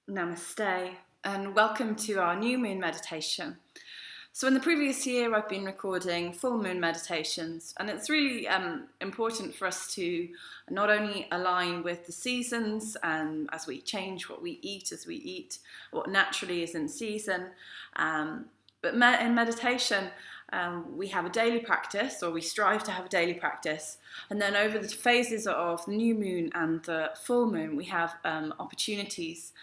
Namaste, and welcome to our new moon meditation. So in the previous year, I've been recording full moon meditations, and it's really important for us to not only align with the seasons and as we change what we eat, as we eat what naturally is in season, but in meditation, we have a daily practice, or we strive to have a daily practice, and then over the phases of the new moon and the full moon, we have opportunities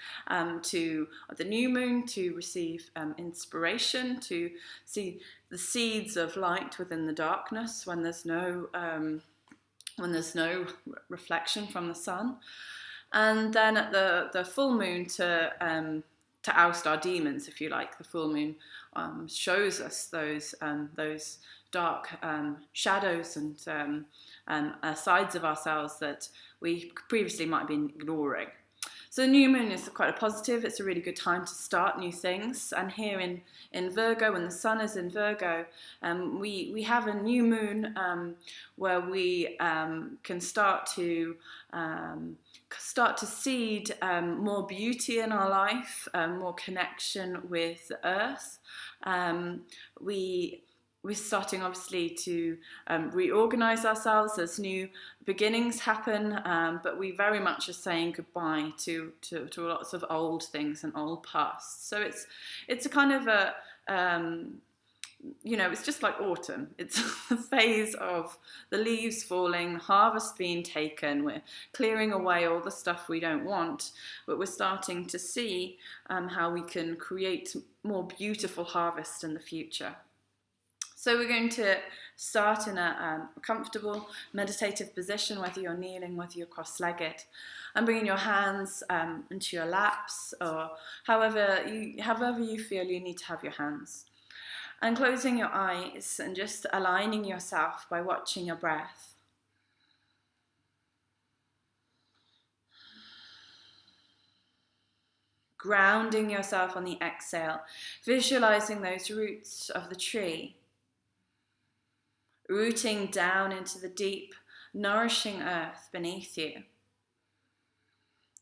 to the new moon to receive inspiration, to see the seeds of light within the darkness when there's no reflection from the sun, and then at the full moon to oust our demons, if you like. The full moon shows us those dark shadows and sides of ourselves that we previously might have been ignoring. So the new moon is quite a positive. It's a really good time to start new things. And here in Virgo, when the sun is in Virgo, we have a new moon where we can start to seed more beauty in our life, more connection with the earth. We're starting obviously to reorganize ourselves as new beginnings happen, but we very much are saying goodbye to lots of old things and old past. So it's a kind of a it's just like autumn. It's a phase of the leaves falling, harvest being taken. We're clearing away all the stuff we don't want, but we're starting to see how we can create more beautiful harvest in the future. So we're going to start in a comfortable meditative position, whether you're kneeling, whether you're cross-legged, and bringing your hands into your laps, or however you feel you need to have your hands. And closing your eyes and just aligning yourself by watching your breath. Grounding yourself on the exhale, visualizing those roots of the tree, rooting down into the deep, nourishing earth beneath you.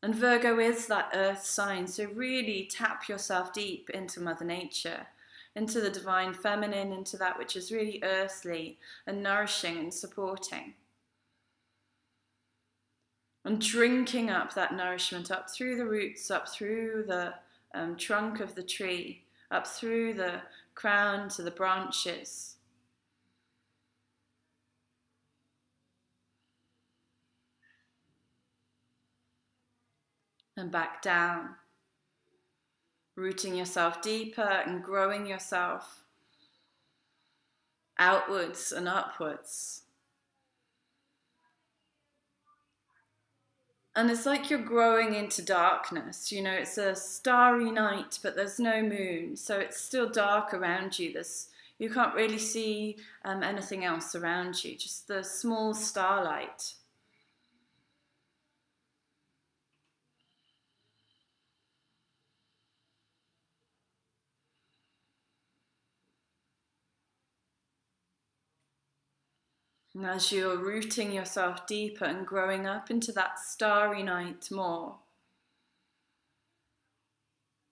And Virgo is that earth sign, so really tap yourself deep into Mother Nature, into the divine feminine, into that which is really earthly and nourishing and supporting. And drinking up that nourishment up through the roots, up through the trunk of the tree, up through the crown to the branches. And back down, rooting yourself deeper and growing yourself outwards and upwards. And it's like you're growing into darkness. It's a starry night, but there's no moon, so it's still dark around you. You can't really see anything else around you, just the small starlight. And as you're rooting yourself deeper and growing up into that starry night more,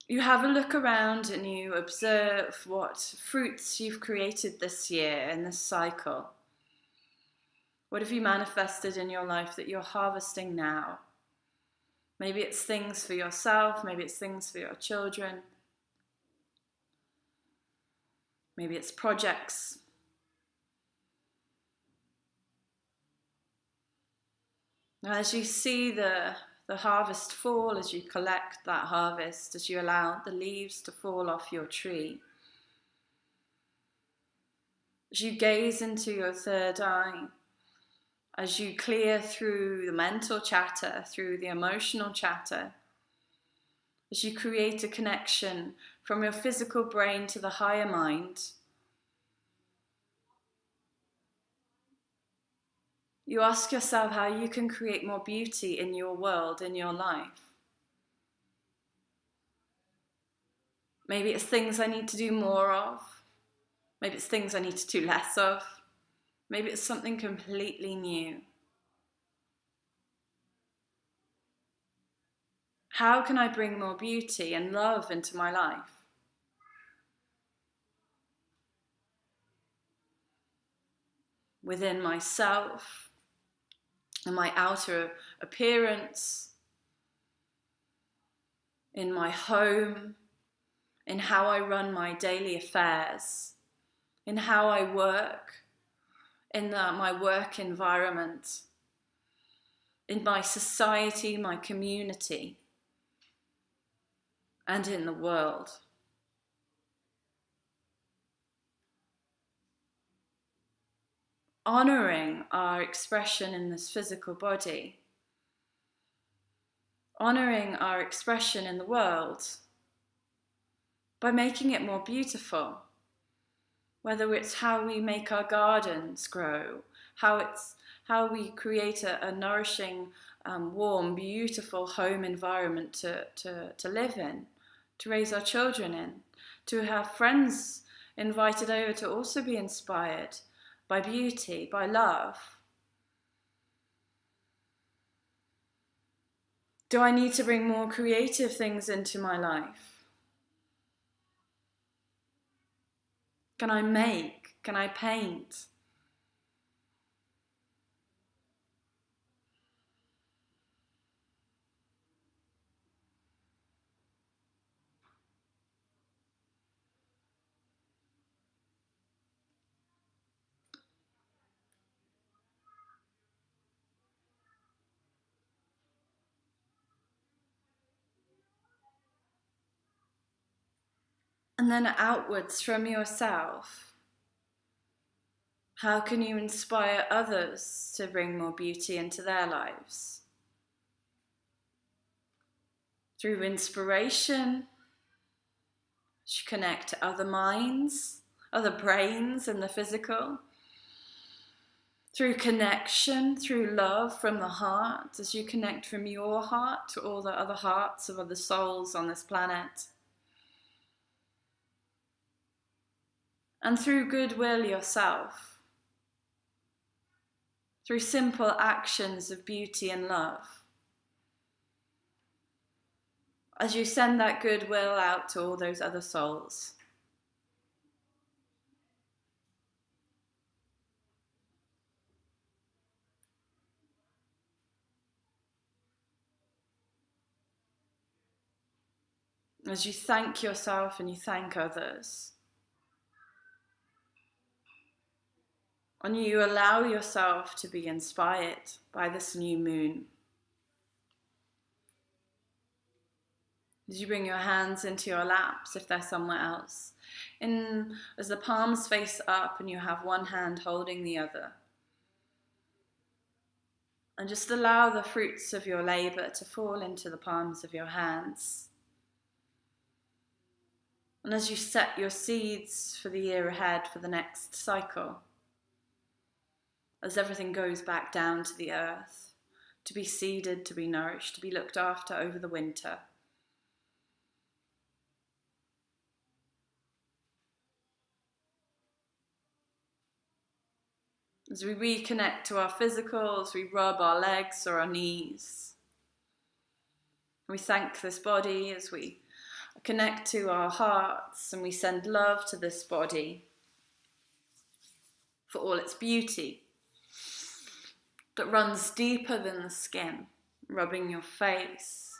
you have a look around and you observe what fruits you've created this year in this cycle. What have you manifested in your life that you're harvesting now? Maybe it's things for yourself, maybe it's things for your children, maybe it's projects. As you see the harvest fall, as you collect that harvest, as you allow the leaves to fall off your tree, as you gaze into your third eye, as you clear through the mental chatter, through the emotional chatter, as you create a connection from your physical brain to the higher mind, you ask yourself how you can create more beauty in your world, in your life. Maybe it's things I need to do more of. Maybe it's things I need to do less of. Maybe it's something completely new. How can I bring more beauty and love into my life? Within myself, in my outer appearance, in my home, in how I run my daily affairs, in how I work, in my work environment, in my society, my community, and in the world. Honoring our expression in this physical body, honoring our expression in the world by making it more beautiful, whether it's how we make our gardens grow, how we create a nourishing, warm, beautiful home environment to live in, to raise our children in, to have friends invited over to also be inspired by beauty, by love. Do I need to bring more creative things into my life? Can I make? Can I paint? And then outwards from yourself, how can you inspire others to bring more beauty into their lives? Through inspiration, as you connect to other minds, other brains in the physical. Through connection, through love from the heart, as you connect from your heart to all the other hearts of other souls on this planet. And through goodwill yourself, through simple actions of beauty and love. As you send that goodwill out to all those other souls. As you thank yourself and you thank others. And you allow yourself to be inspired by this new moon. As you bring your hands into your laps, if they're somewhere else, as the palms face up and you have one hand holding the other. And just allow the fruits of your labor to fall into the palms of your hands. And as you set your seeds for the year ahead, for the next cycle, as everything goes back down to the earth, to be seeded, to be nourished, to be looked after over the winter. As we reconnect to our physical, as we rub our legs or our knees. We thank this body as we connect to our hearts and we send love to this body for all its beauty that runs deeper than the skin, rubbing your face,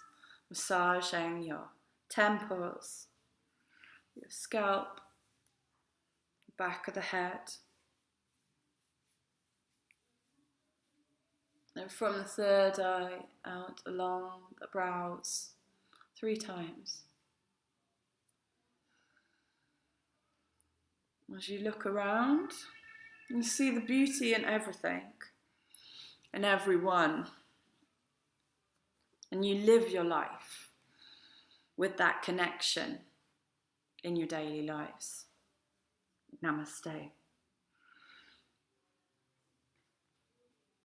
massaging your temples, your scalp, back of the head. And from the third eye out along the brows 3 times. As you look around, you see the beauty in everything, in everyone. And you live your life with that connection in your daily lives. Namaste.